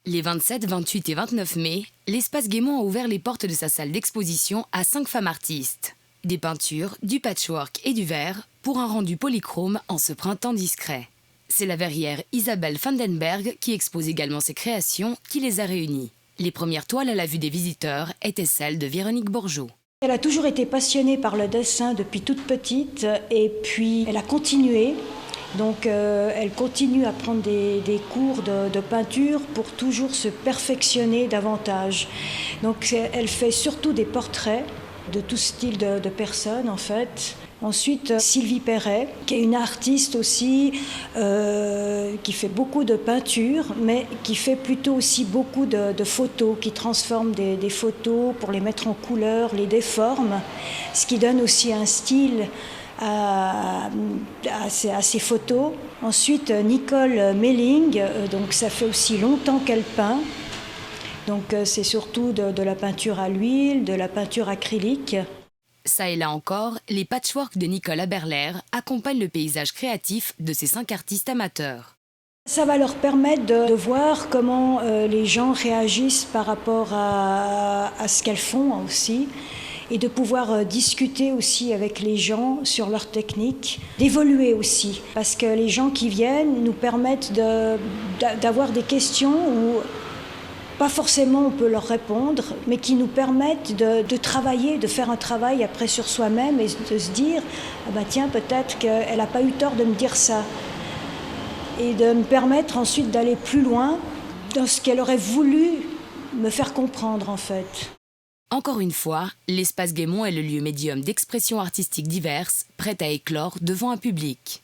Les 27, 28 et 29 mai, l'Espace Guémont a ouvert les portes de sa salle d'exposition à 5 femmes artistes. Des peintures, du patchwork et du verre pour un rendu polychrome en ce printemps discret. C'est la verrière Isabelle Vandenberg qui expose également ses créations qui les a réunies. Les premières toiles à la vue des visiteurs étaient celles de Véronique Bourgeot. Elle a toujours été passionnée par le dessin depuis toute petite et puis elle a continué. Donc elle continue à prendre des cours de peinture pour toujours se perfectionner davantage. Donc elle fait surtout des portraits de tout style de personnes en fait. Ensuite, Sylvie Perret, qui est une artiste aussi, qui fait beaucoup de peinture, mais qui fait plutôt aussi beaucoup de photos, qui transforme des photos pour les mettre en couleur, les déforme, ce qui donne aussi un style à ces photos. Ensuite, Nicole Melling, donc ça fait aussi longtemps qu'elle peint. Donc c'est surtout de la peinture à l'huile, de la peinture acrylique. Ça et là encore, les patchworks de Nicole Aberler accompagnent le paysage créatif de ces 5 artistes amateurs. Ça va leur permettre de voir comment les gens réagissent par rapport à ce qu'elles font aussi, et de pouvoir discuter aussi avec les gens sur leur technique, d'évoluer aussi, parce que les gens qui viennent nous permettent d'avoir des questions où pas forcément on peut leur répondre, mais qui nous permettent de travailler, de faire un travail après sur soi-même et de se dire ah ben tiens, peut-être qu'elle n'a pas eu tort de me dire ça. Et de me permettre ensuite d'aller plus loin dans ce qu'elle aurait voulu me faire comprendre en fait. Encore une fois, l'Espace Guémont est le lieu médium d'expressions artistiques diverses, prêt à éclore devant un public.